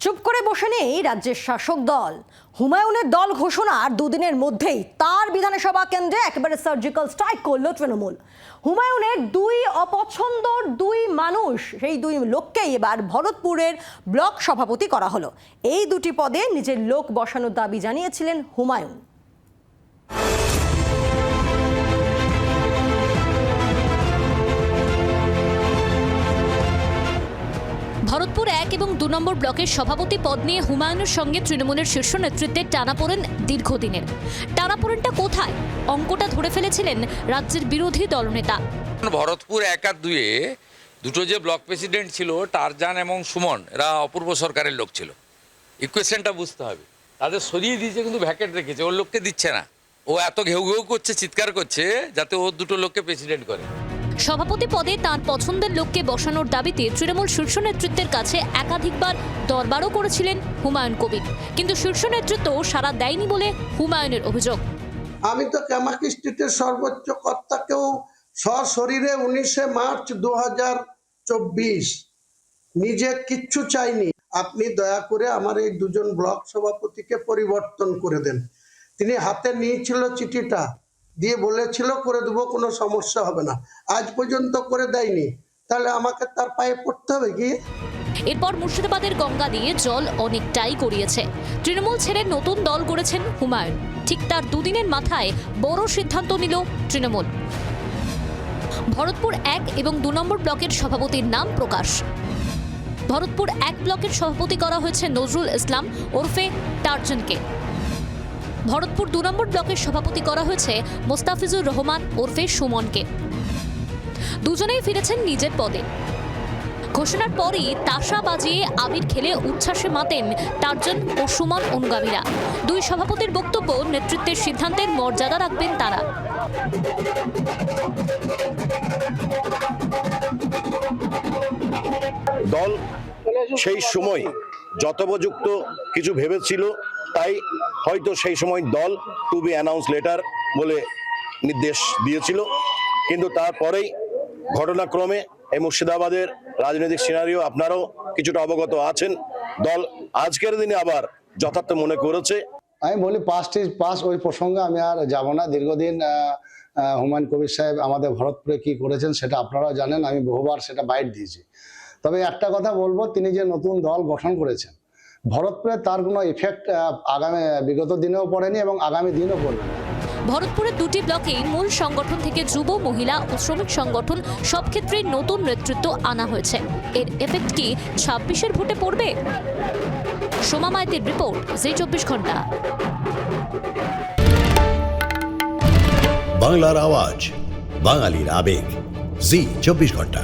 চুপ করে বসে নেই রাজ্যের শাসক দল। হুমায়ুনের দল ঘোষণার দুদিনের মধ্যেই তার বিধানসভা কেন্দ্রে একেবারে সার্জিক্যাল স্ট্রাইক করল তৃণমূল। হুমায়ুনের দুই অপছন্দর দুই মানুষ, সেই দুই লোককেই এবার ভরতপুরের ব্লক সভাপতি করা হলো। এই দুটি পদে নিজের লোক বসানোর দাবি জানিয়েছিলেন হুমায়ুন। ভরতপুর 1 এবং 2 নম্বর ব্লকের সভাপতি পদ নিয়ে হুমায়ুনের সঙ্গে তৃণমূলের শীর্ষ নেতৃত্বের টানাপোড়েন দীর্ঘদিনের। টানাপোড়েনটা কোথায়? অঙ্কটা ধরে ফেলেছিলেন রাজ্যের বিরোধী দলনেতা। ভরতপুর 1 আর 2-এ দুটো যে ব্লক প্রেসিডেন্ট ছিল, টারজান এবং সুমন, এরা অপূর্ব সরকারের লোক ছিল। ইকুয়েশনটা বুঝতে হবে। তাদের সরিয়ে দিয়েছে, কিন্তু ভ্যাকেট রেখেছে, ওর লোককে দিচ্ছে না। ও এত ঘেউ ঘেউ করছে, চিৎকার করছে, যাতে ও দুটো লোককে প্রেসিডেন্ট করে। সভাপতি পদে তার পছন্দের লোককে বসানোর দাবিতে তৃণমূল শীর্ষ নেতৃত্বের কাছে একাধিকবার দরবারও করেছিলেন হুমায়ুন কবির, কিন্তু শীর্ষ নেতৃত্ব সাড়া দেয়নি বলে হুমায়ুনের অভিযোগ। আমি তো কামাকি স্ট্রিটের সর্বোচ্চ কর্তাকেও সশরীরে 19 মার্চ 2024 নিজে কিচ্ছু চাইনি। আপনি দয়া করে আমার এই দুজন ব্লক সভাপতিকে পরিবর্তন করে দেন। তিনি হাতে নিয়েছিল চিঠিটা, দিয়ে বলেছিল করে দেবো, কোনো সমস্যা হবে না। আজ পর্যন্ত করে দেয়নি, তাহলে আমাকে তার পায়ে পড়তে হবে কি? এরপর মুর্শিদাবাদের গঙ্গা দিয়ে জল অনেকটাই গড়িয়েছে। তৃণমূল ছেড়ে নতুন দল গড়েছেন হুমায়ুন। ঠিক তার দুদিনের মাথায় বড় সিদ্ধান্ত নিল তৃণমূল। ভরতপুর 1 এবং 2 নম্বর ব্লকের সভাপতির নাম প্রকাশ। ভরতপুর 1 ব্লকের সভাপতি করা হয়েছে নজরুল ইসলাম ওরফে টারজানকে। ভরতপুর 2 নম্বর ব্লকের সভাপতি করা হয়েছে মোস্তাফিজুর রহমান ওরফে সুমনকে। দুজনেই ফিরেছেন নিজের পদে। ঘোষণার পরই তাসা বাজিয়ে আবির খেলে উচ্ছ্বাসে মাতেন টারজান ও সুমন অনুগামীরা। দুই সভাপতির বক্তব্য, নেতৃত্বের সিদ্ধান্তের মর্যাদা রাখবেন তারা। দল সেই সময় যথোপযুক্ত কিছু ভেবেছিল, তাই হয়তো সেই সময় দল টু বি অ্যানাউন্স লেটার বলে নির্দেশ দিয়েছিল। কিন্তু তারপরেই ঘটনাক্রমে এই মুর্শিদাবাদের রাজনৈতিক সিনারিও আপনারাও কিছুটা অবগত আছেন। দল আজকের দিনে আবার যথার্থ মনে করেছে। আমি বলি পাস্ট ইজ পাস্ট, ওই প্রসঙ্গে আমি আর যাব না। দীর্ঘদিন হুমায়ুন কবির সাহেব আমাদের ভরতপুরে কি করেছেন সেটা আপনারাও জানেন, আমি বহুবার সেটা বাইট দিয়েছি। তবে একটা কথা বলবো, তিনি যে নতুন দল গঠন করেছেন ভরতপুরে, তার কোনো ইফেক্ট আগামী বিগত দিনেও পড়েনি এবং আগামী দিনও পড়বে না। ভরতপুরের দুটি ব্লকেই মূল সংগঠন থেকে যুব, মহিলা ও শ্রমিক সংগঠন সব ক্ষেত্রেই নতুন নেতৃত্ব আনা হয়েছে। এর এফেক্ট কি 26-এর ভোটে পড়বে? সোমা মাইতির রিপোর্ট, জি 24 ঘন্টা। বাংলার আওয়াজ, বাঙালির আবেগ, জি 24 ঘন্টা।